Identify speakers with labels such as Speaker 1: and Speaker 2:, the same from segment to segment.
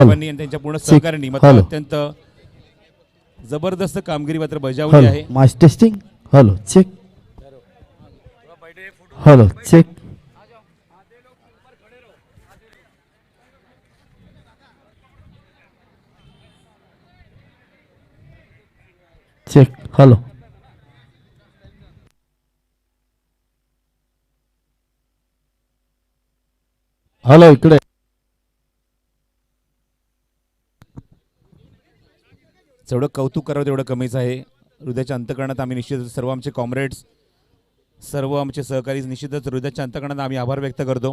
Speaker 1: साहेबांनी आणि त्यांच्या पूर्ण सहकार्याने मात्र
Speaker 2: हॅलो.
Speaker 1: अत्यंत जबरदस्त कामगिरी मात्र बजावली आहे.
Speaker 2: Hello mike testing. Hello check. Hello check. Check. Hello. Hello इकडे.
Speaker 1: जेवढं कौतुक करावं तेवढं कमीच आहे. हृदयाच्या अंतकरणात आम्ही निश्चितच सर्व आमचे कॉम्रेड्स, सर्व आमचे सहकारी निश्चितच हृदयाच्या अंतकरणात आम्ही आभार व्यक्त करतो.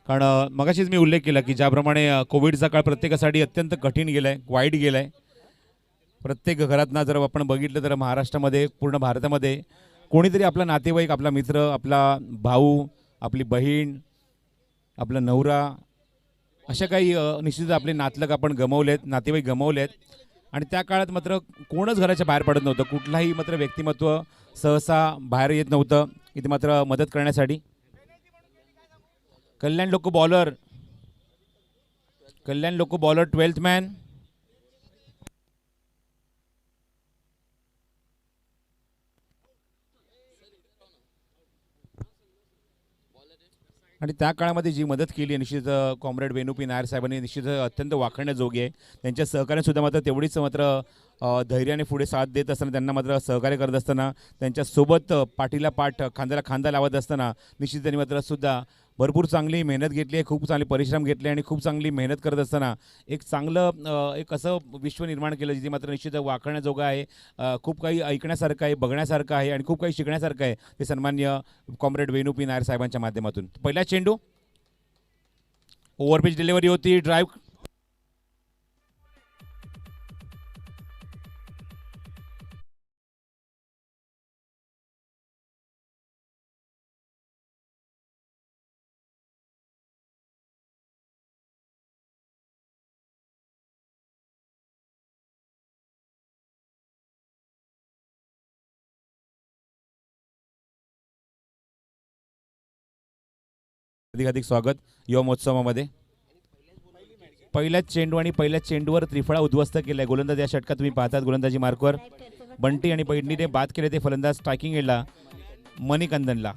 Speaker 1: कारण मगाशीच मी उल्लेख केला की ज्याप्रमाणे कोविडचा काळ प्रत्येकासाठी अत्यंत कठीण गेला आहे, वाईट गेला आहे. प्रत्येक घरातना जर आपण बघितलं तर महाराष्ट्रामध्ये, पूर्ण भारतामध्ये कोणीतरी आपला नातेवाईक, आपला मित्र, आपला भाऊ, आपली बहीण, आपला नवरा, अशा काही निश्चितच आपले नातलग आपण गमावलेत, नातेवाईक गमावलेत. आणि त्या काळात मात्र कोणच घराच्या बाहेर पडत नव्हतं. कुठलाही मात्र व्यक्तिमत्व सहसा बाहेर येत नव्हतं इथे मात्र मदत करण्यासाठी. कल्याण लोको बॉलर, कल्याण लोको बॉलर 12th मॅन. आणि त्या काळामध्ये जी मदत केली निश्चित कॉम्रेड वेणू पी नायर साहेबांनी निश्चित अत्यंत वाखाणण्याजोगी आहे. त्यांच्या सहकार्यासुद्धा मात्र तेवढीच मात्र धैर्याने पुढे साथ देत असताना, त्यांना मात्र सहकार्य करत असताना, त्यांच्यासोबत पाठीला पाठ, खांद्याला खांदा लावत असताना निश्चित त्यांनी मात्र सुद्धा भरपूर चांगली मेहनत घेतली आहे, खूप चांगले परिश्रम घेतले आणि खूप चांगली मेहनत करत असताना एक चांगलं एक असं विश्व निर्माण केलं जिथे मात्र निश्चित वाखाणण्याजोगं आहे. खूप काही ऐकण्यासारखं आहे, बघण्यासारखं आहे आणि खूप काही शिकण्यासारखं आहे ते सन्माननीय कॉम्रेड वेणू पी नायर साहेबांच्या माध्यमातून. पहिला चेंडू ओव्हरपिच डिलिव्हरी होती, ड्राईव्ह अधिक स्वागत युवा महोत्सवामध्ये. पहिल्याच चेंडू आणि पहिल्याच चेंडूवर त्रिफळा उद्ध्वस्त केलाय गोलंदाज. या षटकात तुम्ही पाहतात गोलंदाजी मार्कवर बंटी आणि पैडणीने बाद केले ते फलंदाज स्ट्रायकिंग एंडला मणिकंदनला.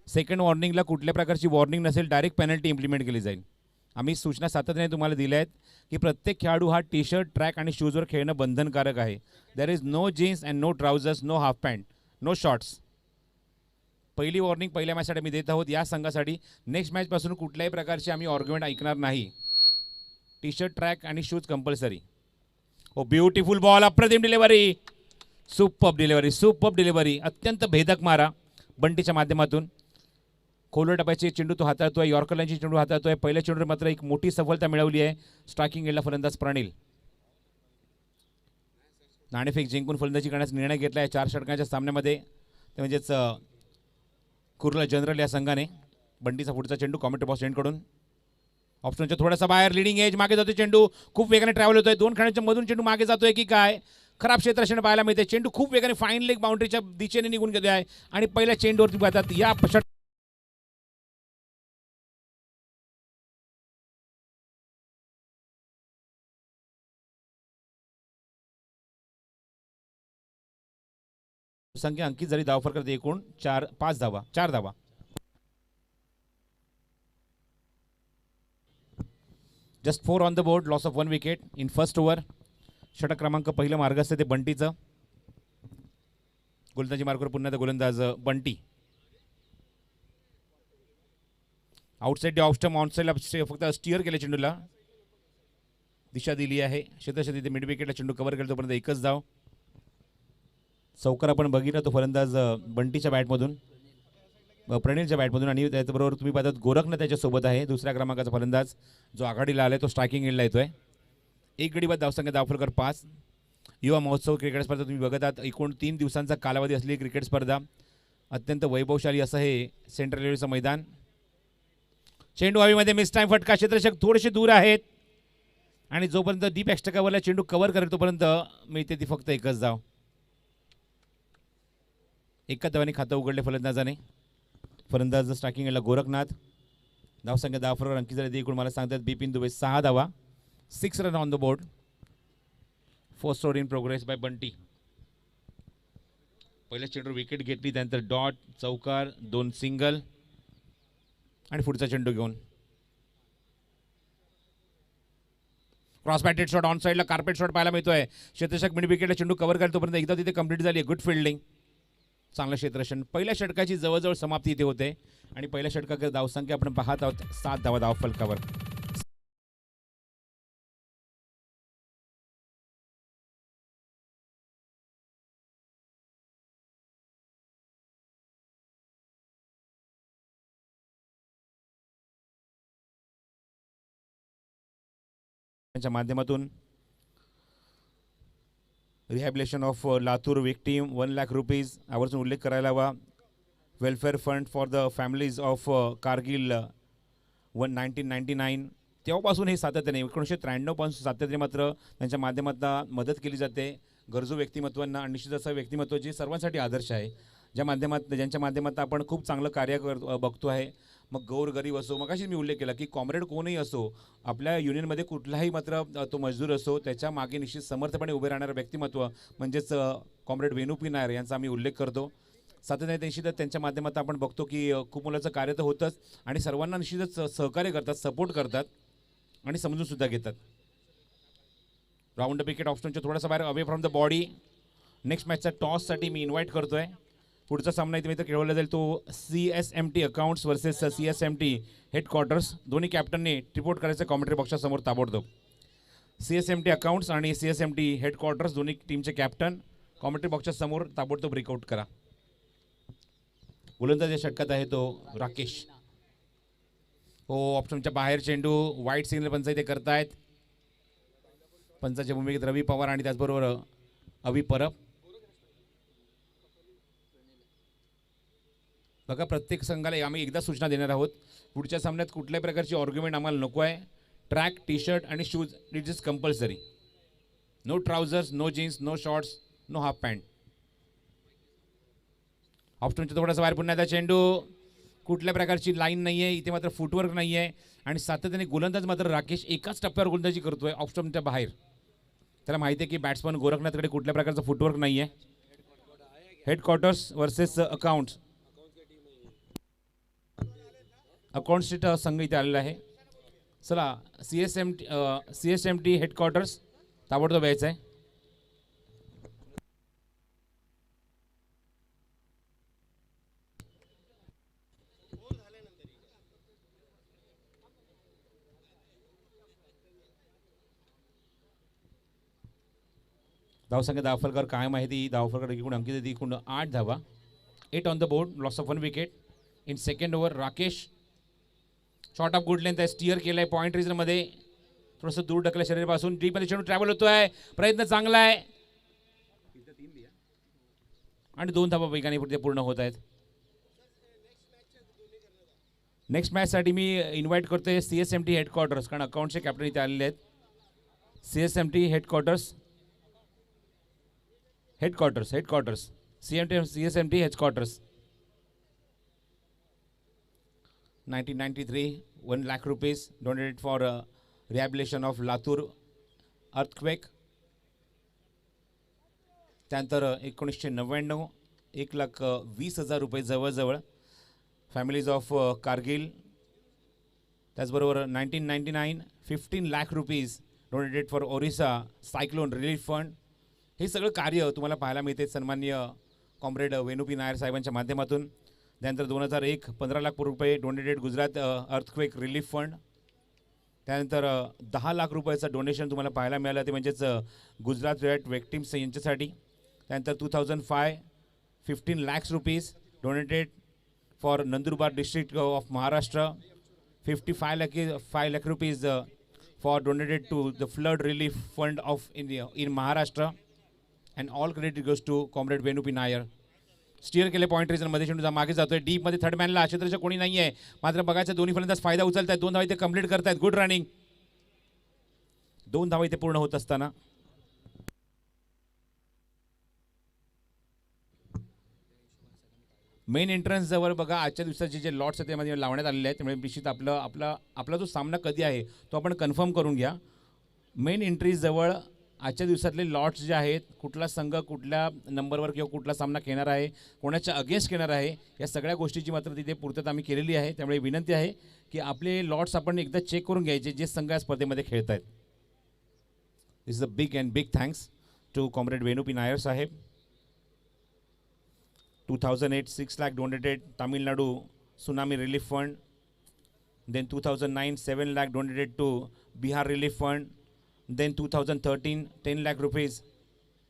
Speaker 1: सेकंड वॉर्निंगला कुठल्या प्रकारची वॉर्निंग नसेल, डायरेक्ट पेनल्टी इम्प्लिमेंट केली जाईल. आम्ही सूचना सातत्याने तुम्हाला दिल्या आहेत की प्रत्येक खेळाडू हा टी शर्ट, ट्रॅक आणि शूजवर खेळणं बंधनकारक आहे. There is no jeans and no trousers, no half pant, no shorts. पहिली वॉर्निंग पहिल्या मॅचसाठी आम्ही देत आहोत. या संघासाठी नेक्स्ट मॅचपासून कुठल्याही प्रकारची आम्ही आर्ग्युमेंट ऐकणार नाही. टी शर्ट, ट्रॅक आणि शूज कंपल्सरी. ओ ब्युटिफुल बॉल, अप्रतिम delivery, superb delivery, superb delivery, अत्यंत भेदक मारा बंटीच्या माध्यमातून. खोलवर टप्प्याची चेंडू तो हाताळतोय, यॉर्कर लाईनची चेंडू हाताळतोय. पहिल्या चेंडूवर मात्र एक मोठी सफलता मिळवली आहे. स्ट्रायकिंग एंडला फलंदाज प्रणील. नाणेफेक जिंकून फलंदाजी करण्याचा निर्णय घेतला आहे 4 षटकांच्या सामन्यामध्ये, ते म्हणजेच कुर्ला जनरल या संघाने. बंटीचा पुढचा चेंडू कॉमेंट बॉक्स एंडकडून ऑप्शनच्या थोडासा बाहेर, लिडिंग एज, मागे जातोय चेंडू, खूप वेगाने ट्रॅव्हल होतोय. 2 खेळांच्या मधून चेंडू मागे जातोय की काय, खराब क्षेत्ररक्षण पाहायला मिळते. चेंडू खूप वेगाने फाईन लेग बाउंड्रीच्या दिशेने निघून गेले आहे आणि पहिल्या चेंडूवरती पाहतात या संख्या अंकित झाली. धावफरक करते एकूण 5 धावा, 4 धावा. Just 4 on the board, loss of 1 wicket in first over. षटक क्रमांक पहिलं मार्गस्थ ते बंटीचं. गोलंदाजी मार्कवर पुन्हा गोलंदाज बंटी. आउटसाईड ऑफ स्टंप, ऑनसाईडला फक्त स्टिअर केले चेंडूला, दिशा दिली आहे. क्षेत्रक्षेत्र तिथे मिड विकेटला चेंडू कव्हर केला तोपर्यंत एकच धाव. चौकार आपण बघितला तो फलंदाज बंटीच्या बॅटमधून, प्रणीलच्या बॅटमधून. आणि त्याचबरोबर तुम्ही पाहतात गोरखनं त्याच्यासोबत आहे, दुसऱ्या क्रमांकाचा फलंदाज जो आघाडीला आलाय तो स्ट्रायकिंग एंडला येतोय. एक गडी बाद धावसंख्या, धावफलकर 5. युवा महोत्सव क्रिकेट स्पर्धा तुम्ही बघत आहात. एकूण 3 दिवसांचा कालावधी असलेली क्रिकेट स्पर्धा, अत्यंत वैभवशाली असं हे सेंट्रल रेल्वेचं मैदान. चेंडू हवेमध्ये, मिस टाइम फटका, क्षेत्ररक्षक थोडेसे दूर आहेत आणि जोपर्यंत डीप एक्स्ट्रा कव्हरला चेंडू कव्हर करेल तोपर्यंत मिळते ती फक्त एकच धाव. एका धावाने खातं उघडले फलंदाजाने. फलंदाज स्ट्रायकिंग एंडला गोरखनाथ. धावसंख्या 10 फॉरवर अंकित झाली एकूण मला सांगतात बिपिन दुबे 6 धावा. 6 run on the board. First over in progress by Bunty. पहिल्या चेंडूवर विकेट घेतली त्यानंतर डॉट चौकार 2 सिंगल आणि पुढचा चेंडू घेऊन क्रॉस बॅटेड शॉट ऑन साईडला कार्पेट शॉट पाहायला मिळतोय. क्षेत्ररक्षक मिड विकेटला चेंडू कव्हर करतो तोपर्यंत एकदा तिथे कंप्लीट झाली. Good fielding. चांगलं क्षेत्ररक्षण. पहिल्या षटकाची जवळजवळ समाप्ती इथे होते आणि पहिल्या षटकाकडे धावसंख्या आपण पाहत आहोत 7 धावा धाव फलकावर. त्यांच्या माध्यमातून rehabilitation of Latur victim 1 lakh rupees आवर्जून उल्लेख करायला हवा. Welfare fund for the families of Kargil 1999 तेव्हापासून हे सातत्याने 1993 पासून सातत्याने मात्र त्यांच्या माध्यमातून मदत केली जाते गरजू व्यक्तिमत्वांना. आणि निश्चित असं व्यक्तिमत्व जे सर्वांसाठी आदर्श आहे ज्यांच्या माध्यमातून आपण खूप चांगलं कार्य बघतो आहे. मग गरीब असो मग अशी मी उल्लेख केला की कॉम्रेड कोणही असो आपल्या युनियनमध्ये कुठलाही मात्र तो मजदूर असो त्याच्या मागे निश्चित समर्थपणे उभे राहणारं व्यक्तिमत्व म्हणजेच कॉम्रेड वेणू पी नायर यांचा आम्ही उल्लेख करतो. सातत्याने निश्चितच त्यांच्या माध्यमातून आपण बघतो की खूप मुलाचं कार्य तर होतंच आणि सर्वांना निश्चितच सहकार्य करतात सपोर्ट करतात आणि समजूनसुद्धा घेतात. राऊंड विकेट ऑप्शनच्या थोडासा बाहेर away from the body. Next मॅचचा टॉससाठी मी इन्व्हाइट करतो आहे. पुढचा सामना इथे मित्र खेळवला जाईल तो CSMT accounts versus CSMT headquarters. दोन्ही कॅप्टनने रिपोर्ट करायचं कॉमेंट्री बॉक्ससमोर ताबडतोब. CSMT अकाउंट्स आणि CSMT हेडक्वार्टर्स दोन्ही टीमचे कॅप्टन कॉमेंट्री बॉक्सच्या समोर ताबडतोब ब्रेकआउट करा. गोलंदाज या षटकात आहे तो राकेश. हो ऑप्शनच्या बाहेर चेंडू वाईट सिग्नल पंच इथे करतायत. पंचाच्या भूमिकेत रवी पवार आणि त्याचबरोबर अवी परब. बघा प्रत्येक संघाला आम्ही एकदा सूचना देणार आहोत पुढच्या सामन्यात कुठल्याही प्रकारची आर्ग्युमेंट आम्हाला नको आहे. ट्रॅक टी शर्ट आणि shoes it is compulsory. No trousers no jeans no shorts no half pant. ऑप्शनच्या थोडासा बाहेर पुन्हा एकदा चेंडू. कुठल्या प्रकारची लाईन नाही आहे इथे मात्र फुटवर्क नाही आहे आणि सातत्याने गोलंदाज मात्र राकेश एकाच टप्प्यावर गोलंदाजी करतोय ऑप्शनच्या बाहेर. त्याला माहिती आहे की बॅट्समन गोरखनाथकडे कुठल्या प्रकारचं फुटवर्क नाही आहे. Headquarters versus accounts. अकाउंट्स संघ इथे आलेला आहे. चला CSMT हेडक्वार्टर्स ताबडतोब यायचं आहे. धावसंख्या धावफलकावर काय माहिती धावफलकार एकूण अंकित एकूण 8 धावा. 8 on the board. Loss of 1 wicket. In second over Rakesh short of good length आहे स्टिअर केलाय पॉईंट रिजनमध्ये थोडंसं दूर ढकल्या शरीरापासून डीपमध्ये चेंडू ट्रॅव्हल होतोय. प्रयत्न चांगला आहे आणि 2 धावा वेगाने पुढे पूर्ण होत आहेत. नेक्स्ट मॅचसाठी मी इन्व्हाइट करतोय CSMT हेडक्वार्टर्स कारण अकाउंटचे कॅप्टन इथे आलेले आहेत. CSMT headquarters CSMT headquarters. 1993 1 lakh rupees donated for rehabilitation of Latur earthquake. त्यानंतर 1999 1,20,000 रुपये जवळजवळ फॅमिलीज ऑफ कारगिल. त्याचबरोबर 1999 15 lakh rupees donated for Orissa cyclone relief fund. हे सगळं कार्य तुम्हाला पाहायला मिळते सन्माननीय कॉम्रेड वेणू पी नायर साहेबांच्या माध्यमातून. त्यानंतर 2001 15 लाख रुपये donated Gujarat earthquake relief fund. त्यानंतर 10 लाख रुपयाचं डोनेशन तुम्हाला पाहायला मिळालं ते म्हणजेच गुजरात रेड विक्टिम्स यांच्यासाठी. त्यानंतर 2005 15 lakhs rupees donated for Nandurbar district of Maharashtra. 5 lakh rupees for donated to the flood relief fund of in Maharashtra. And all credit goes to comrade Venu P Nair. Steer केले पॉईंट रिजनमध्ये चेंडू मागे जातोय डीपमध्ये थर्ड मॅनला क्षेत्ररक्षक कोणी नाही आहे मात्र बघायचं दोन्ही फलंदाज फायदा उचलत आहेत. 2 धावा इथे कंप्लीट करतायत. Good running. 2 धावा इथे पूर्ण होत असताना मेन एंट्रन्स जवळ बघा आजच्या दिवसाचे जे लॉट्स आहेत त्यामध्ये लावण्यात आलेले आहेत, त्यामुळे निश्चित आपला जो सामना कधी आहे तो आपण कन्फर्म करून घ्या. मेन एंट्रीज जवळ आजच्या दिवसातले लॉट्स जे आहेत, कुठला संघ कुठल्या नंबरवर किंवा कुठला सामना खेळणार आहे, कोणाच्या अगेन्स्ट खेळणार आहे, या सगळ्या गोष्टीची मात्र तिथे पूर्तता आम्ही केलेली आहे. त्यामुळे विनंती आहे की आपले लॉट्स आपण एकदा चेक करून घ्यायचे जे संघ या स्पर्धेमध्ये खेळत आहेत. This is a big thanks to comrade Venu P Nair साहेब. 2008 6 lakh donated Tamil Nadu Tsunami Relief Fund. Then 2009 7 lakh donated to Bihar Relief Fund. Then 2013 10 lakh rupees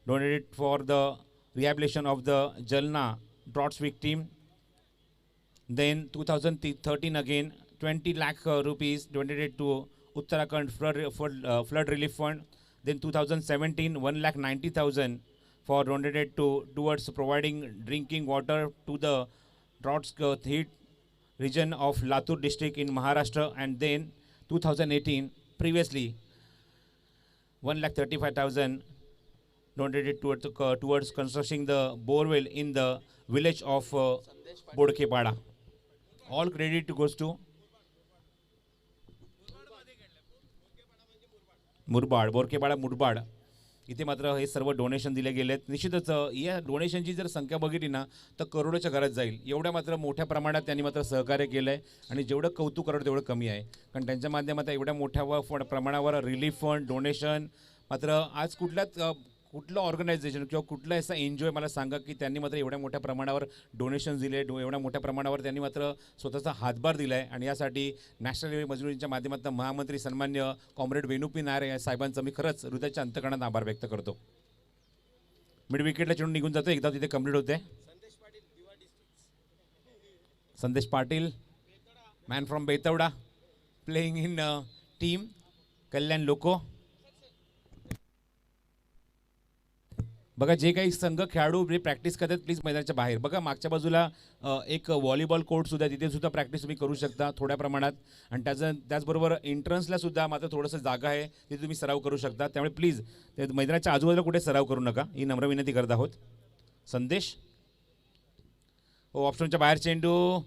Speaker 1: donated for the rehabilitation of the Jalna drought victim. Then 2013 again 20 lakh rupees donated to Uttarakhand flood relief fund. Then 2017 1 lakh 90,000 for donated towards providing drinking water to the drought hit region of Latur district in Maharashtra. And then 2018 previously 1,35,000 donated towards constructing the borewell in the village of Bodkepada. All credit goes to Murbad, Borkepada Murbad इथे मात्र हे सर्व donation दिले गेले आहेत. निश्चितच या डोनेशनची जर संख्या बघितली ना तर करोडोच्या घरात जाईल. एवढ्या मात्र मोठ्या प्रमाणात त्यांनी मात्र सहकार्य केलं आहे आणि जेवढं कौतुक करावं तेवढं कमी आहे. कारण त्यांच्या माध्यमात एवढ्या मोठ्या प्रमाणावर रिलीफ फंड डोनेशन मात्र आज कुठलं ऑर्गनायझेशन किंवा कुठलं असं एनजीओ मला सांगा की त्यांनी मात्र एवढ्या मोठ्या प्रमाणावर डोनेशन दिले, एवढ्या मोठ्या प्रमाणावर त्यांनी मात्र स्वतःचा हातभार दिला आहे. आणि यासाठी नॅशनल लेव्हल मजुरींच्या माध्यमातून महामंत्री सन्मान्य कॉम्रेड वेणू पी नायर या साहेबांचं मी खरंच हृदयाच्या अंतकरणात आभार व्यक्त करतो. मिड विकेटला चेंडू निघून जातो, एकदा तिथे कंप्लीट होते. Sandesh Patil man from Betwada playing in team Kalyan loco. बघा जे काही संघ खेळाडू प्रॅक्टिस करतात प्लीज मैदानाच्या बाहेर. बघा मागच्या बाजूला एक व्हॉलीबॉल कोर्टसुद्धा तिथे सुद्धा प्रॅक्टिस तुम्ही करू शकता थोड्या प्रमाणात. आणि त्याचबरोबर एंट्रन्सला सुद्धा मात्र थोडंसं जागा आहे तिथे तुम्ही सराव करू शकता. त्यामुळे प्लीज मैदानाच्या आजूबाजूला कुठे सराव करू नका ही नम्र विनंती करत आहोत. संदेश हो ऑप्शनच्या बाहेर चेंडू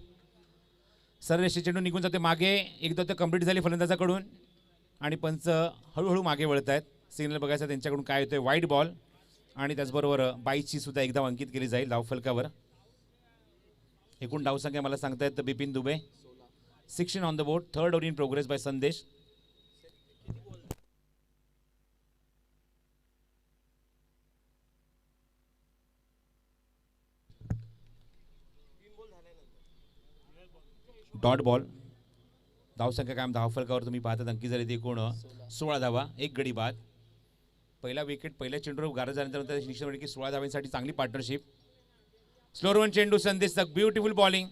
Speaker 1: सर रेषे चेंडू निघून जाते मागे. एकदा ते कंप्लीट झाली फलंदाजाकडून आणि पंच हळूहळू मागे वळत आहेत. सिग्नल बघायचा त्यांच्याकडून काय होतंय. वाईट बॉल आणि त्याचबरोबर बाईची सुद्धा एकदा अंकित केली जाईल धावफलकावर. एकूण धावसंख्या मला सांगतायत Bipin Dubey 16 on the board. Third over in progress by Sandesh. Dot ball. धावसंख्या कायम धावफलकावर तुम्ही पाहतात अंकित झाली एकूण 16 धावा, एक गडी बाद. पहिला विकेट पहिल्या चेंडूवर गारद झाल्यानंतर निश्चित की 16 धावांसाठी चांगली पार्टनरशिप. स्लोअर वन चेंडू संदेशचा ब्युटिफुल बॉलिंग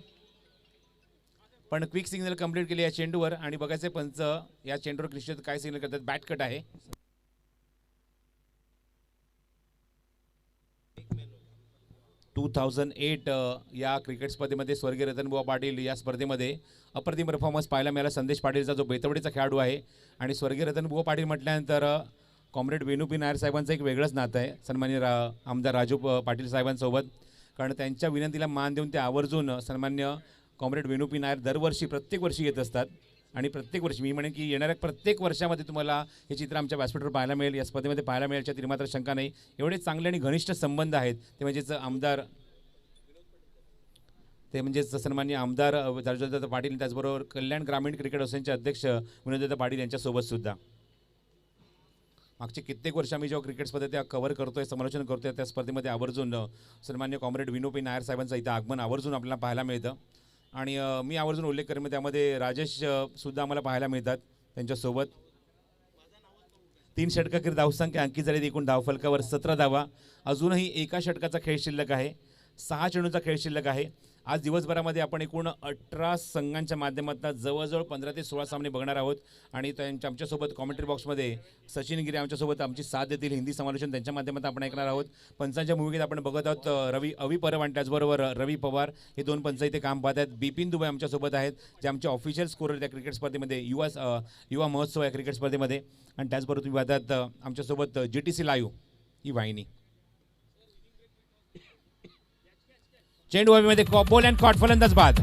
Speaker 1: पण क्विक सिग्नल कंप्लीट केली या चेंडूवर. आणि बघायचे पंच या चेंडूवर निश्चित काय सिग्नल करतात. बॅट कट आहे. टू 2008 या क्रिकेट स्पर्धेमध्ये स्वर्गीय रतनबुवा पाटील या स्पर्धेमध्ये अप्रतिम परफॉर्मन्स पाहायला मिळाला. संदेश पाटीलचा जो बेतवडीचा खेळाडू आहे. आणि स्वर्गीय रतनबुवा पाटील म्हटल्यानंतर कॉम्रेड वेणू पी नायर साहेबांचं एक वेगळंच नातं आहे सन्मान्य आमदार राजू पाटील साहेबांसोबत. कारण त्यांच्या विनंतीला मान देऊन ते आवर्जून सन्मान्य कॉम्रेड वेणू पी नायर दरवर्षी प्रत्येक वर्षी येत असतात. आणि प्रत्येक वर्षी मी म्हणेन की येणाऱ्या प्रत्येक वर्षामध्ये तुम्हाला हे चित्र आमच्या व्यासपीठावर पाहायला मिळेल, या स्पर्धेमध्ये पाहायला मिळेल याच्यात मात्र शंका नाही. एवढे चांगले आणि घनिष्ठ संबंध आहेत ते म्हणजेच सन्मान्य आमदार राजूदादा पाटील त्याचबरोबर कल्याण ग्रामीण क्रिकेट असोसिएशनचे अध्यक्ष विनोददादा पाटील यांच्यासोबत सुद्धा. मागचे कित्येक वर्ष आम्ही जेव्हा क्रिकेट स्पर्धेत कव्हर करतोय समालोचन करतोय त्या स्पर्धेमध्ये आवर्जून सन्मान्य कॉम्रेड विनू पी नायर साहेबांचं इथं आगमन आवर्जून आपल्याला पाहायला मिळतं. आणि मी आवर्जून उल्लेख करेन त्यामध्ये राजेश सुद्धा आम्हाला पाहायला मिळतात त्यांच्यासोबत. 3 षटकाखेर धावसंख्या अंकित झाली एकूण धावफलकावर 17 धावा. अजूनही एका षटकाचा खेळ शिल्लक आहे. 6 चेंडूचा खेळ शिल्लक आहे. आज दिवसभरामध्ये आपण एकूण 18 संघांच्या माध्यमातून जवळजवळ 15 ते 16 सामने बघणार आहोत. आणि आमच्यासोबत कॉमेंट्री बॉक्समध्ये सचिन गिरे आमच्यासोबत आमची साथ देतील. हिंदी समालोचन त्यांच्या माध्यमातून आपण ऐकणार आहोत. पंचांच्या भूमिकेत आपण बघत आहोत अवी परब आणि त्याचबरोबर रवी पवार हे 2 पंच इथे काम पाहत आहेत. बिपिन दुबे आमच्यासोबत आहेत जे आमचे ऑफिशियल स्कोरर त्या क्रिकेट स्पर्धेमध्ये युवा महोत्सव या क्रिकेट स्पर्धेमध्ये. आणि त्याचबरोबर तुम्ही पाहतात आमच्यासोबत GTC लाईव्ह ही वाहिनी. चेंडू हवेमध्ये बॉल अँड कॉट, फलंदाज बाद.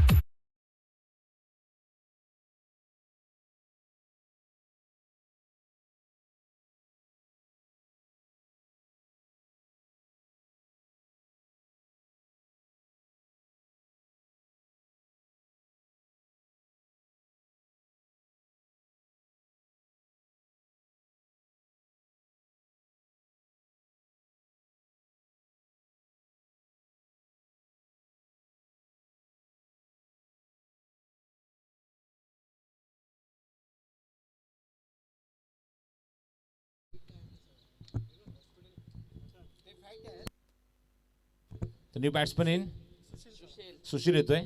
Speaker 1: न्यू बॅट्समन इन सुशील येतोय.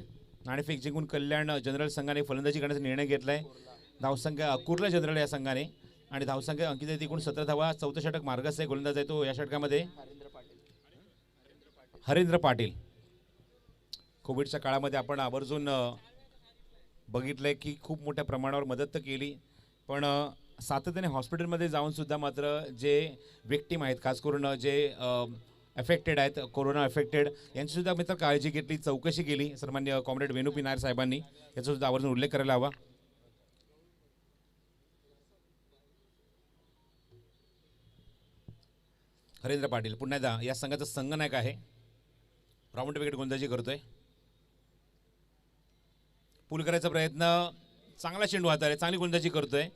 Speaker 1: नाणेफेक जिंकून कल्याण जनरल संघाने फलंदाजी करण्याचा निर्णय घेतलाय. धावसंख्या कुर्ला जनरल या संघाने आणि धावसंख्या अंकित आहे एकूण 17 धावा. चौथं षटक मार्गस्थ आहे. गोलंदाज आहे तो या षटकामध्ये हरेंद्र पाटील. कोविडच्या काळामध्ये आपण आवर्जून बघितलंय की खूप मोठ्या प्रमाणावर मदत तर केली, पण सातत्याने हॉस्पिटलमध्ये जाऊन सुद्धा मात्र जे विक्टीम आहेत, खास करून जे अफेक्टेड आहेत, कोरोना अफेक्टेड, यांचीसुद्धा मित्र काळजी घेतली, चौकशी केली. सन्मान्य कॉम्रेड वेणू पी नायर साहेबांनी याचा सुद्धा आवर्जून उल्लेख करायला हवा. हरेंद्र पाटील पुन्हा एकदा या संघाचा संघनायक आहे. राऊंड विकेट गोलंदाजी करतोय. पूल करायचा प्रयत्न, चांगला चेंडू हाताळले, चांगली गोलंदाजी करतोय.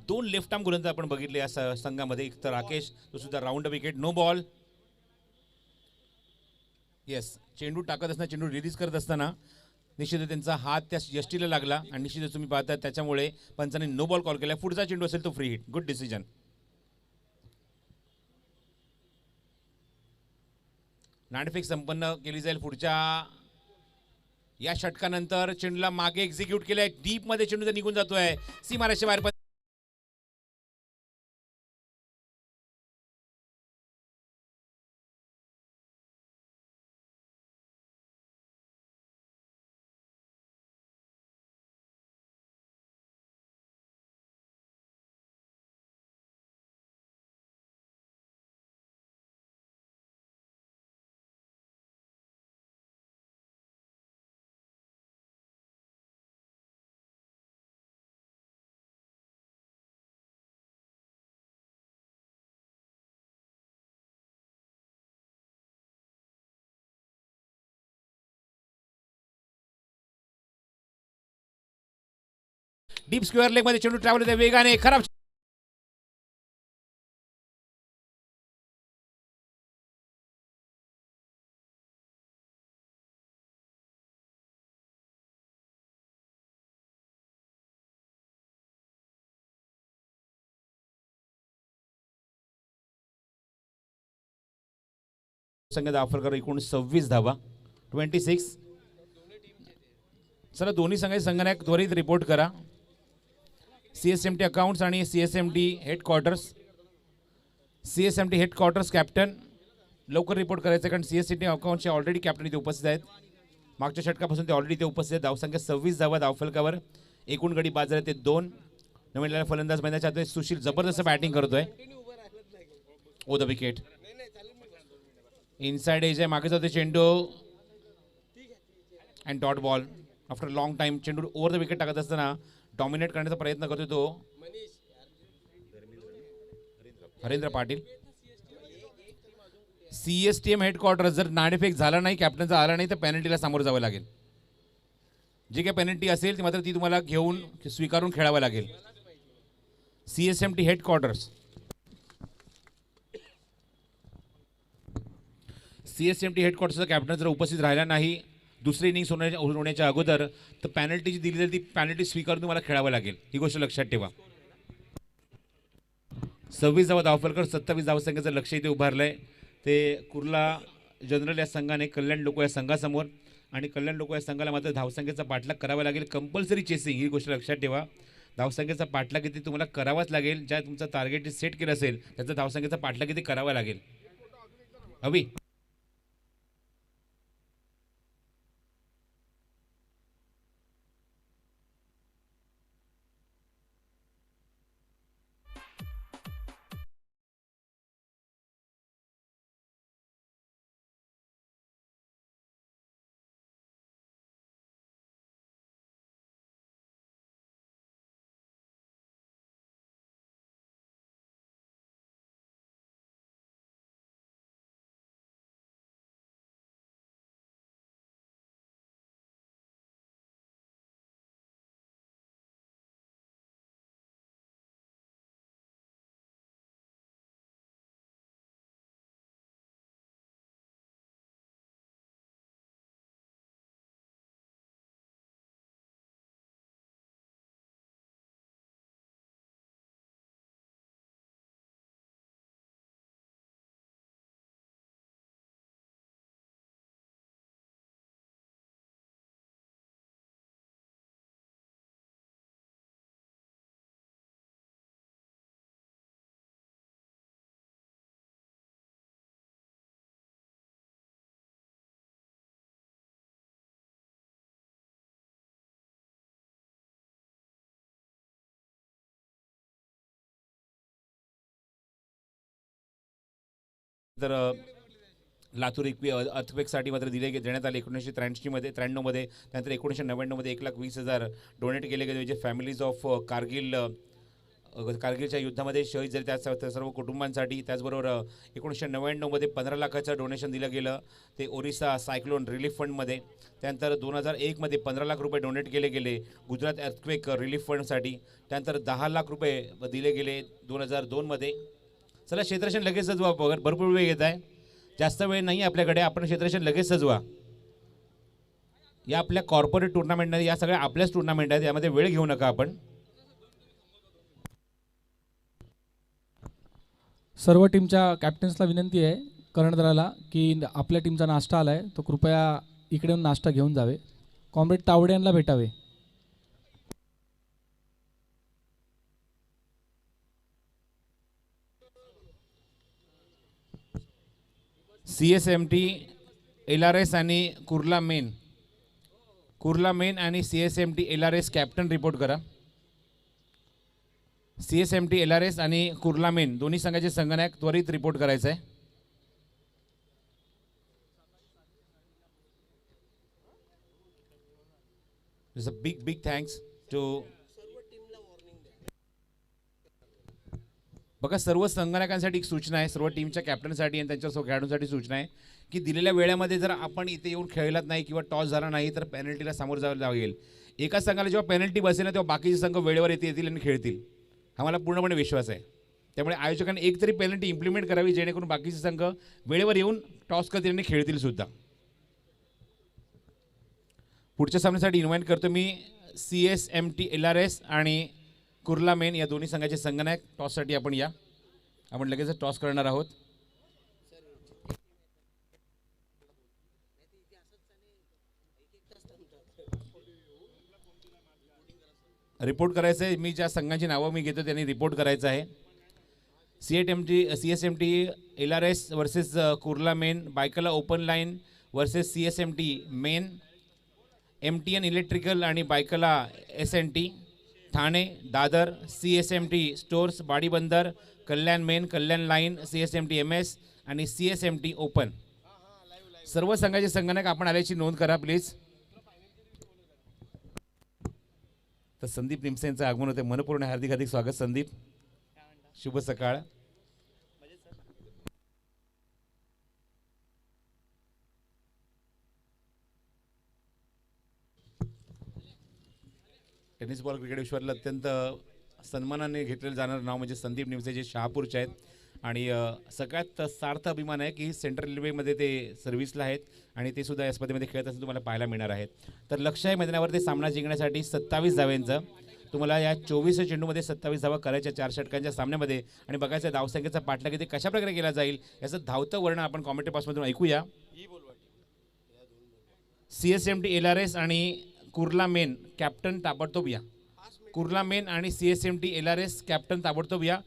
Speaker 1: 2 लेफ्ट आर्म गोलंदाज आपण बघितले या संघामध्ये. एक तर राकेश, तो सुद्धा round wicket, no ball. Yes, चेंडू टाकत असताना, चेंडू रिलीज करत असताना निश्चितच त्यांचा हात त्या यष्टीला लागला आणि निश्चितच तुम्ही पाहता त्याच्यामुळे पंचाने नो बॉल कॉल केला. पुढचा चेंडू असेल तो फ्री हिट. Good decision. नाणेफेक संपन्न केली जाईल. पुढच्या या षटकानंतर चेंडूला मागे एक्झिक्यूट केलंय. डीप मध्ये चेंडू निघून जातोय. सीमारेषे बाहेर. डीप स्क्वेअर लेग मध्ये चेंडू ट्रॅव्हल होते वेगाने. खराब संघ दाफरकर एकूण 26 धावा, 26. चला दोन्ही संघाचे संघनायक त्वरित रिपोर्ट करा. CSMT अकाउंट्स आणि CSMT headquarters. CSMT headquarters captain लवकर रिपोर्ट करायचं, कारण CSMT अकाउंटचे ऑलरेडी कॅप्टन इथे उपस्थित आहेत. मागच्या षटकापासून ते ऑलरेडी इथे उपस्थित आहेत. धावसंख्या 26 धावा धावफलकावर. एकूण गडी बाद झाले ते 2. नवीन फलंदाज मैदानाच्या आत सुशील जबरदस्त बॅटिंग करतोय. ओ द विकेट. इनसाइड एज आहे, मागे जाते चेंडू and dot ball. After long time चेंडू ओव्हर द विकेट टाकत असताना डॉमिनेट करण्याचा प्रयत्न करतो तो हरेंद्र पाटील. CSTM हेडक्वार्टर जर नाणेफेक झाला नाही, कॅप्टनचा आला नाही, तर पेनल्टीला सामोरं जावं लागेल. जी काही पेनल्टी असेल ती मात्र ती तुम्हाला घेऊन स्वीकारून खेळावं लागेल. CSMT headquarters. CSMT हेडक्वार्टरचा कॅप्टन जर उपस्थित राहिला नाही दुसरी इनिंग्स होण्याच्या अगोदर, तर पॅनल्टी जी दिली जाईल ती पॅनल्टी स्वीकारून तुम्हाला खेळावं लागेल. ही गोष्ट लक्षात ठेवा. 26 धावा धावफलकर, 27 धावसंख्येचं लक्ष इथे उभारलंय ते कुर्ला जनरल या संघाने कल्याण लोको या संघासमोर. आणि कल्याण लोको या संघाला मात्र धावसंख्येचा पाठलाग करावा लागेल. कंपल्सरी चेसिंग, ही गोष्ट लक्षात ठेवा. धावसंख्येचा पाठलाग किती तुम्हाला करावाच लागेल. ज्या तुमचा टार्गेट सेट केलं असेल त्याचा धावसंख्येचा पाठलाग किती करावा लागेल. हवी तर लातूर अर्थक्वेकसाठी मात्र देण्यात आले 1983मध्ये 93मध्ये. त्यानंतर 1999मध्ये 1,20,000 डोनेट केले गेले, जे फॅमिलीज ऑफ कारगिलच्या युद्धामध्ये शहीद झाले त्या सर्व कुटुंबांसाठी. त्याचबरोबर 1999मध्ये 15 लाखाचं डोनेशन दिलं गेलं, ते ओरिसा सायक्लोन रिलीफ फंडमध्ये. त्यानंतर 2001मध्ये 15 लाख रुपये डोनेट केले गेले गुजरात अर्थक्वेक रिलीफ फंडसाठी. त्यानंतर 10 लाख रुपये दिले गेले 2002मध्ये. चला क्षेत्ररक्षण लगेच सजवा, भरपूर वेळ येत आहे, जास्त वेळ नाही आपल्याकडे. आपण क्षेत्ररक्षण लगेच सजवा. या आपल्या कॉर्पोरेट टुर्नामेंट नाही, या सगळ्या आपल्याच टुर्नामेंट आहेत, यामध्ये वेळ घेऊ नका आपण.
Speaker 3: सर्व टीमच्या कॅप्टन्सला विनंती आहे कर्णधाराला की आपल्या टीमचा नाश्ता आला आहे, तो कृपया इकडे येऊन नाश्ता घेऊन जावे. कॉम्रेड तावडे यांना भेटावे.
Speaker 1: CSMT LRS आणि कुर्ला मेन आणि CSMT LRS कॅप्टन रिपोर्ट करा. CSMT LRS आणि कुर्ला मेन दोन्ही संघाचे संघनायक त्वरित रिपोर्ट करायचं आहे. बिग थँक्स टू बघा, सर्व संघनायकांसाठी एक सूचना आहे, सर्व टीमच्या कॅप्टनसाठी आणि त्यांच्या खेळाडूंसाठी सूचना आहे की दिलेल्या वेळेमध्ये जर आपण इथे येऊन खेळलात नाही किंवा टॉस झाला नाही तर पेनल्टीला सामोरं जावं लागेल. एका संघाला जेव्हा पेनल्टी बसेल ना तेव्हा बाकीचे संघ वेळेवर येतील आणि खेळतील, हा मला पूर्णपणे विश्वास आहे. त्यामुळे आयोजकांनी एक तरी पेनल्टी इम्प्लिमेंट करावी जेणेकरून बाकीचे संघ वेळेवर येऊन टॉस करतील आणि खेळतील सुद्धा. पुढच्या सामन्यासाठी इन्व्हाइट करतो मी CSMT LRS आणि कुर्ला मेन या दोन्ही संघाचे संघनायक. टॉससाठी आपण या, आपण लगेच टॉस करणार आहोत. रिपोर्ट करायचं आहे, मी ज्या संघांची नावं मी घेतो त्यांनी रिपोर्ट करायचं आहे. CSMT LRS versus Kurla main, Byculla open line versus CSMT main, MTN electrical आणि Byculla SNT, Thane Dadar CSMT stores Badibandar, Kalyan main Kalyan line CSMT MS आणि CSMT ओपन. सर्व संघाचे संघनायक आपण आल्याची नोंद करा प्लीज. तर संदीप निमसे यांचं आगमन होते, मनपूर्ण हार्दिक हार्दिक स्वागत संदीप, शुभ सकाळ. टेनिस बॉल क्रिकेट विश्वातलं अत्यंत सन्मानाने घेतलेलं जाणारं नाव म्हणजे संदीप निमसे, जे शहापूरचे आहेत. आणि सगळ्यात सार्थ अभिमान आहे की सेंट्रल रेल्वेमध्ये ते सर्व्हिसला आहेत आणि ते सुद्धा या स्पर्धेमध्ये खेळत असं तुम्हाला पाहायला मिळणार आहेत. तर लक्ष आहे मैदानावर ते सामना जिंकण्यासाठी 27 धाव्यांचं. तुम्हाला या 24 चेंडूमध्ये 27 धावा करायच्या 4 षटकांच्या सामन्यामध्ये, आणि बघायचं धावसंख्येचा पाठलाग किती कशा प्रकारे केला जाईल याचं धावतं वर्णन आपण कॉमेंट्री बॉक्समधून ऐकूया. CSMT LRS आणि कुर्ला मेन कॅप्टन ताबडतोब या. कुर्ला मेन आणि CSMT LRS कॅप्टन ताबडतोब या.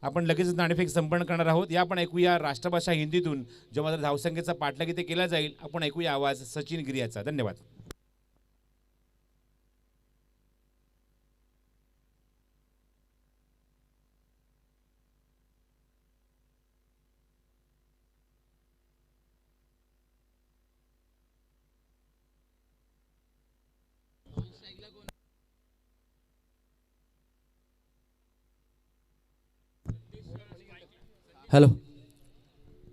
Speaker 1: आपण लगेच नाणेफेक संपन्न करणार आहोत. या आपण ऐकूया राष्ट्रभाषा हिंदीतून जेव्हा धावसंख्येचा पाठलाग इथे केला जाईल, आपण ऐकूया आवाज सचिन गिरी याचा. धन्यवाद.
Speaker 4: हेलो,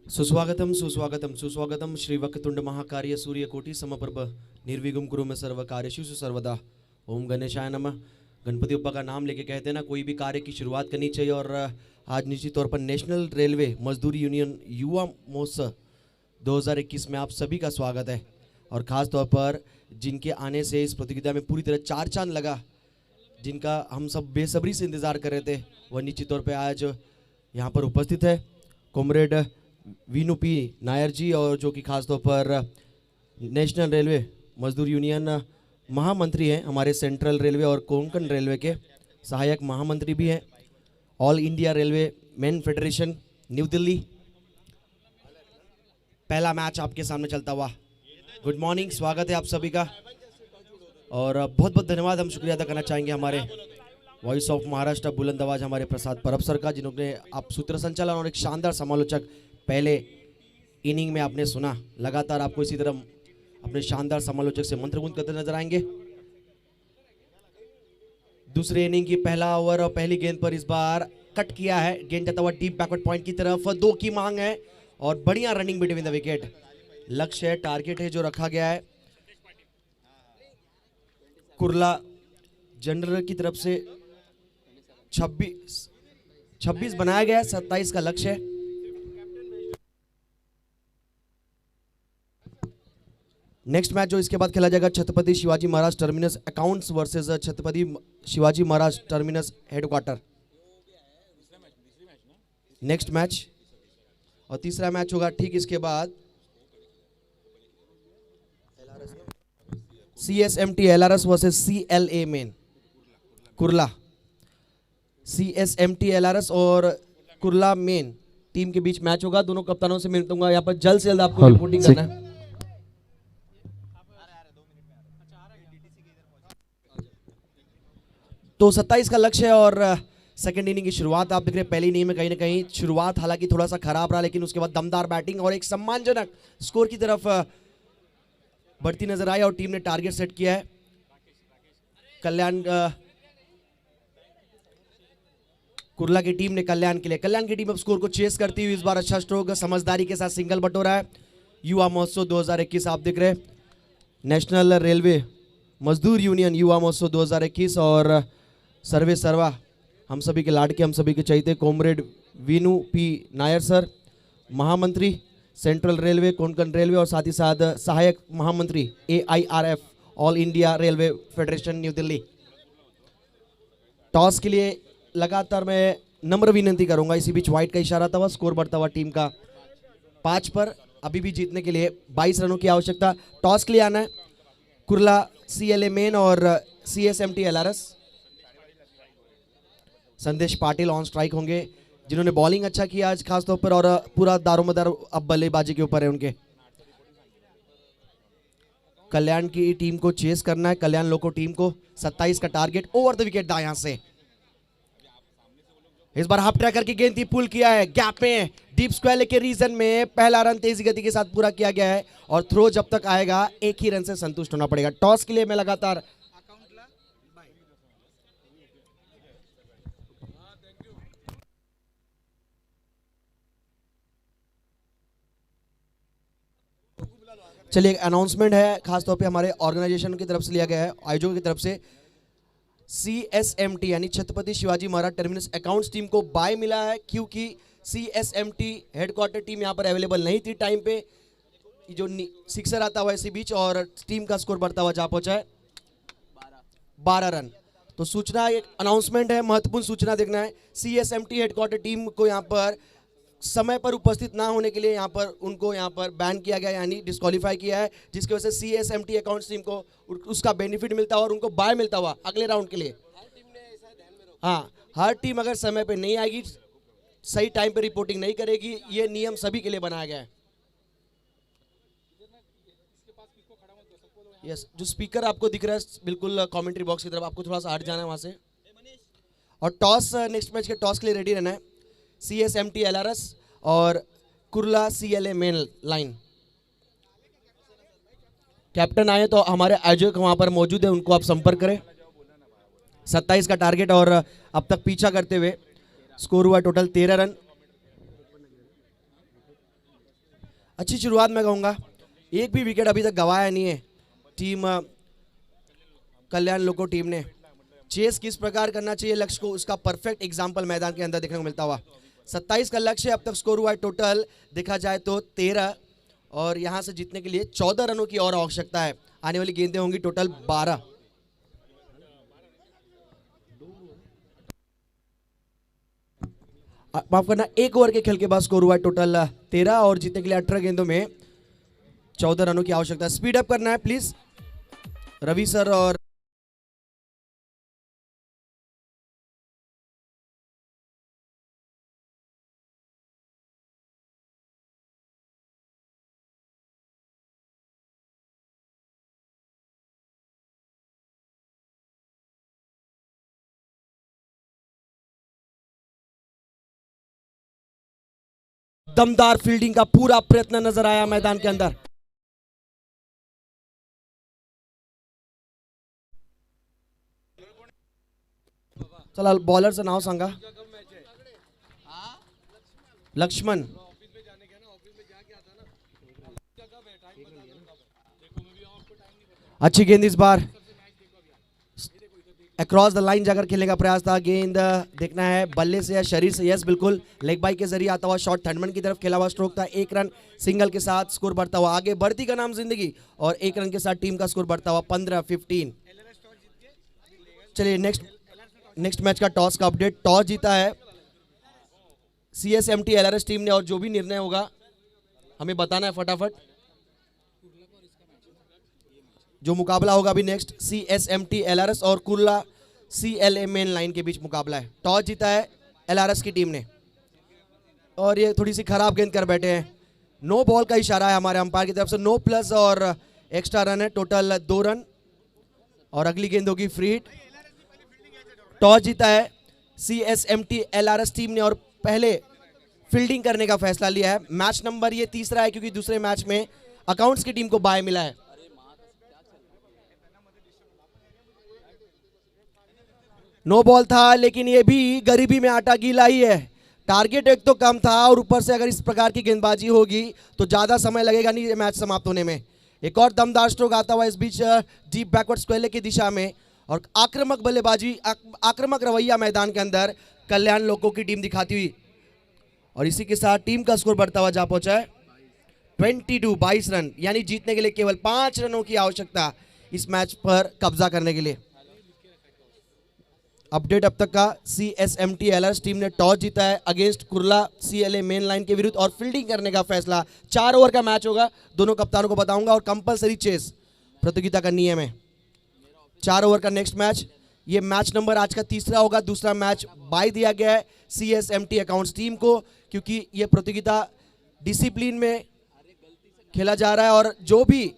Speaker 4: सुस्वागतम सुस्वागतम सुस्वागतम. श्री वक्रतुंड महाकार्य सूर्यकोटि समप्रभ निर्विघ्नं कुरु मे सर्व कार्येषु सर्वदा. ओम गणेशाय नमः. गणपति बप्पा का नाम लेके कहते हैं ना, कोई भी कार्य की शुरुआत करनी चाहिए. और आज निश्चित तौर पर नेशनल रेलवे मजदूर यूनियन युवा महोत्सव 2021 में आप सभी का स्वागत है. और ख़ास तौर पर जिनके आने से इस प्रतियोगिता में पूरी तरह चार चांद लगा, जिनका हम सब बेसब्री से इंतज़ार कर रहे थे, वह निश्चित तौर पर आज यहाँ पर उपस्थित है. कॉमरेड वीनू पी नायर जी, और जो कि खास तौर पर नेशनल रेलवे मजदूर यूनियन महामंत्री हैं, हमारे सेंट्रल रेलवे और कोंकण रेलवे के सहायक महामंत्री भी हैं. All India railway main federation New Delhi. पहला मैच आपके सामने चलता हुआ. गुड मॉर्निंग, स्वागत है आप सभी का. और बहुत बहुत धन्यवाद हम शुक्रिया अदा करना चाहेंगे हमारे वॉइस ऑफ महाराष्ट्र बुलंद आवाज हमारे प्रसाद परब सर का, जिन्होंने आप सूत्र संचालन और एक शानदार समालोचक पहले इनिंग में आपने सुना। लगातार आपको इसी तरह अपने शानदार समालोचक से मंत्रमुग्ध करते नजर आएंगे। दूसरे इनिंग की पहला ओवर और पहली गेंद पर इस बार कट किया है, गेंद जाता हुआ डीप बैकवर्ड पॉइंट की तरफ, 2 की मांग है और बढ़िया रनिंग बिटवीन द विकेट। लक्ष्य है, टारगेट है जो रखा गया है। कुर्ला जनरल की तरफ से 26 बनाया गया है, 27 का लक्ष्य है। नेक्स्ट मैच जो इसके बाद खेला जाएगा Chhatrapati Shivaji Maharaj terminus accounts versus Chhatrapati Shivaji Maharaj terminus headquarter. Next match और तीसरा मैच होगा ठीक इसके बाद CSMT LRS versus CLA main Kurla. CSMT LRS और कुर्ला मेन टीम के बीच मैच होगा। दोनों कप्तानों से मिलता हूँ यहाँ पर जल्द से जल्द आपको
Speaker 2: हेलो,
Speaker 4: रिपोर्टिंग
Speaker 2: चेक।
Speaker 4: करना है। तो 27 का लक्ष्य है और सेकंड इनिंग की शुरुआत आप देख रहे हैं। पहली इनिंग में कहीं ना कहीं शुरुआत हालांकि थोड़ा सा खराब रहा, लेकिन उसके बाद दमदार बैटिंग और एक सम्मानजनक स्कोर की तरफ बढ़ती नजर आई और टीम ने टारगेट सेट किया है। कल्याण कुर्ला की टीम ने कल्याण की टीम अब स्कोर को चेस करती हुई इस बार अच्छा स्ट्रोक समझदारी के साथ सिंगल बटोरा है। युवा महोत्सव 2021 आप देख रहे हैं, नेशनल रेलवे मजदूर यूनियन युवा महोत्सव 2021 और सर्वे सर्वा हम सभी के लाडके, हम सभी के चहीते comrade Venu P Nair sir, महामंत्री सेंट्रल रेलवे कोंकण रेलवे और साथ ही साथ सहायक महामंत्री AIRF all India railway federation New Delhi. Toss के लिए लगातार मैं नम्र विनती करूंगा। इसी बीच व्हाइट का इशारा था, स्कोर बढ़ता हुआ टीम का 5 पर। अभी भी जीतने के लिए 22 रनों की आवश्यकता। टॉस के लिए आना है कुर्ला CLA मेन और CSMT LRS। संदेश पाटिल ऑन स्ट्राइक होंगे, जिन्होंने बॉलिंग अच्छा किया आज खासतौर पर, और पूरा दारोमदार अब बल्लेबाजी के ऊपर है उनके। कल्याण की टीम को चेस करना है, कल्याण लोको टीम को 27 का टारगेट। ओवर द विकेट दाएं से इस बार हाफ ट्रैकर की गेंद थी, पुल किया है गैप में डीप स्क्वायर के रीजन में। पहला रन तेजी गति के साथ पूरा किया गया है और थ्रो जब तक आएगा एक ही रन से संतुष्ट होना पड़ेगा। टॉस के लिए मैं लगातार चलिए एक अनाउंसमेंट है, खासतौर पे हमारे ऑर्गेनाइजेशन की तरफ से लिया गया है, आयोजकों की तरफ से। CSMT यानी Chhatrapati Shivaji Maharaj terminus accounts team को बाय मिला है, क्योंकि CSMT हेडक्वार्टर टीम यहाँ पर अवेलेबल नहीं थी टाइम पे। जो सिक्सर आता हुआ इसी बीच और टीम का स्कोर बढ़ता हुआ जहाँ पहुंचा है 12 रन। तो सूचना, एक अनाउंसमेंट है, महत्वपूर्ण सूचना देखना है। CSMT हेडक्वार्टर टीम को यहाँ पर समय पर उपस्थित ना होने के लिए यहाँ पर उनको यहाँ पर बैन किया गया, यानी डिस्क्वालीफाई किया है, जिसकी वजह से CSMT अकाउंट्स टीम को उसका बेनिफिट मिलता हुआ और उनको बाय मिलता हुआ अगले राउंड के लिए। हाँ, हर टीम अगर समय पे नहीं आएगी, सही टाइम पे रिपोर्टिंग नहीं करेगी, ये नियम सभी के लिए बनाया गया है। यस, जो स्पीकर आपको दिख रहा है बिल्कुल कमेंट्री बॉक्स की तरफ, आपको थोड़ा सा हट जाना है वहां से। और टॉस, नेक्स्ट मैच के टॉस के लिए रेडी रहना है। CSMT LRS और Kurla CLA main line. Captain आए तो हमारे आयोजक वहां पर मौजूद है, उनको आप संपर्क करें। 27 का टारगेट और अब तक पीछा करते हुए स्कोर हुआ टोटल 13 रन। अच्छी शुरुआत मैं कहूंगा, एक भी विकेट अभी तक गंवाया नहीं है टीम कल्याण लोको टीम ने। चेस किस प्रकार करना चाहिए लक्ष्य को, उसका परफेक्ट एग्जांपल मैदान के अंदर देखने को मिलता हुआ। 27 का लक्ष्य, अब तक स्कोर हुआ है टोटल देखा जाए तो 13 और यहां से जीतने के लिए 14 रनों की और आवश्यकता है। आने वाली गेंदें होंगी टोटल 12। माफ करना, एक ओवर के खेल के बाद स्कोर हुआ है टोटल 13 और जीतने के लिए 18 गेंदों में 14 रनों की आवश्यकता है। स्पीड अप करना है प्लीज रवि सर और दमदार फील्डिंग का पूरा प्रयत्न नजर आया मैदान के अंदर। चला बॉलरचं नाव सांगा। लक्ष्मण। अच्छी गेंद इस बार अक्रॉस द लाइन जाकर खेलने का प्रयास था। गेंद देखना है बल्ले से या शरीर से। यस बिल्कुल, लेग बाई के जरिए आता हुआ शॉट थर्डमैन की तरफ खेला हुआ स्ट्रोक था। 1 रन सिंगल के साथ स्कोर बढ़ता हुआ आगे बढ़ती का नाम जिंदगी, और 1 रन के साथ टीम का स्कोर बढ़ता हुआ 15-15। चलिए नेक्स्ट मैच का टॉस का अपडेट। टॉस जीता है CSMT LRS टीम ने, और जो भी निर्णय होगा हमें बताना है फटाफट। जो मुकाबला होगा अभी नेक्स्ट CSMT LRS और कुर्ला CLA मेन लाइन के बीच मुकाबला है। टॉस जीता है LRS की टीम ने, और ये थोड़ी सी खराब गेंद कर बैठे हैं। नो बॉल का इशारा है हमारे अंपायर की तरफ से। नो प्लस और एक्स्ट्रा रन है, टोटल 2 रन, और अगली गेंद होगी फ्री हिट। टॉस जीता है CSMT LRS टीम ने, और पहले फील्डिंग करने का फैसला लिया है। मैच नंबर ये तीसरा है, क्योंकि दूसरे मैच में अकाउंट्स की टीम को बाय मिला है। नो बॉल था, लेकिन ये भी गरीबी में आटा गीला ही है। टारगेट एक तो कम था, और ऊपर से अगर इस प्रकार की गेंदबाजी होगी तो ज़्यादा समय लगेगा नहीं ये मैच समाप्त होने में। एक और दमदार स्ट्रोक आता हुआ इस बीच डीप बैकवर्ड स्क्वेयर की दिशा में, और आक्रामक बल्लेबाजी, आक्रामक रवैया मैदान के अंदर कल्याण लोगों की टीम दिखाती हुई, और इसी के साथ टीम का स्कोर बढ़ता हुआ जा पहुंचा है 22 रन, यानी जीतने के लिए केवल 5 रनों की आवश्यकता इस मैच पर कब्जा करने के लिए। अपडेट अब तक का, CSMT LRS टीम ने टॉस जीता है against Kurla CLA main line के विरुद्ध, और फील्डिंग करने का फैसला। 4 ओवर का मैच होगा, दोनों कप्तानों को बताऊंगा, और कंपलसरी चेस प्रतियोगिता का नियम है। 4 ओवर का नेक्स्ट मैच, ये मैच नंबर आज का तीसरा होगा। दूसरा मैच बाय दिया गया है CSMT अकाउंट्स टीम को, क्योंकि ये प्रतियोगिता डिसिप्लिन में खेला जा रहा है, और जो भी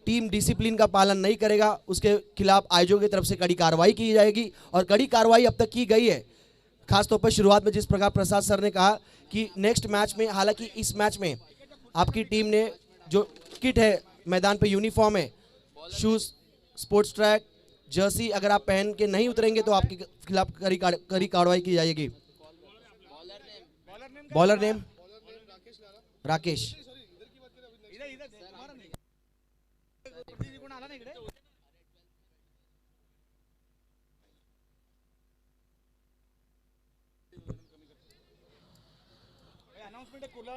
Speaker 4: टीम डिसिप्लिन का पालन नहीं करेगा उसके खिलाफ आयोजकों की तरफ से कड़ी कार्रवाई की जाएगी, और कड़ी कार्रवाई अब तक की गई है। खासतौर पर शुरुआत में जिस प्रकार प्रसाद सर ने कहा कि नेक्स्ट मैच में, हालांकि इस मैच में आपकी टीम ने जो किट है मैदान पे, यूनिफॉर्म है, शूज, स्पोर्ट्स ट्रैक, जर्सी, अगर आप पहन के नहीं उतरेंगे तो आपके खिलाफ कड़ी कार्रवाई की जाएगी। Bowler name Rakesh.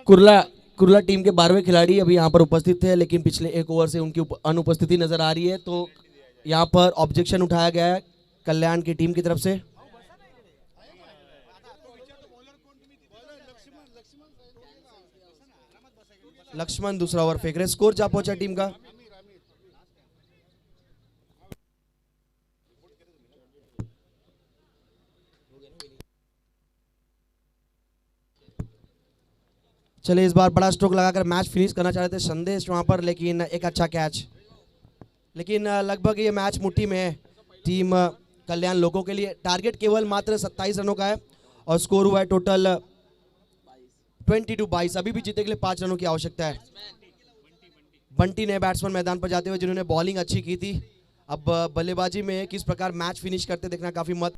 Speaker 4: Kurla team के 12वें खिलाड़ी अभी यहाँ पर उपस्थित थे, लेकिन पिछले 1 ओवर से उनकी अनुपस्थिति नजर आ रही है, तो यहाँ पर ऑब्जेक्शन उठाया गया है कल्याण की टीम की तरफ से। लक्ष्मण दूसरा ओवर फेंक रहे। स्कोर जा पहुंचा टीम का चले इस बार बड़ा स्ट्रोक लगाकर मैच फिनिश करना चाह रहे थे संदेश वहां पर, लेकिन एक अच्छा कैच। लेकिन लगभग ये मैच मुट्ठी में है टीम कल्याण लोगों के लिए। टारगेट केवल मात्र 27 रनों का है, और स्कोर हुआ है टोटल 22। अभी भी जीतने के लिए 5 रनों की आवश्यकता है। बंटी ने बैट्समैन मैदान पर जाते हुए जिन्होंने बॉलिंग अच्छी की थी, अब बल्लेबाजी में किस प्रकार मैच फिनिश करते देखना काफी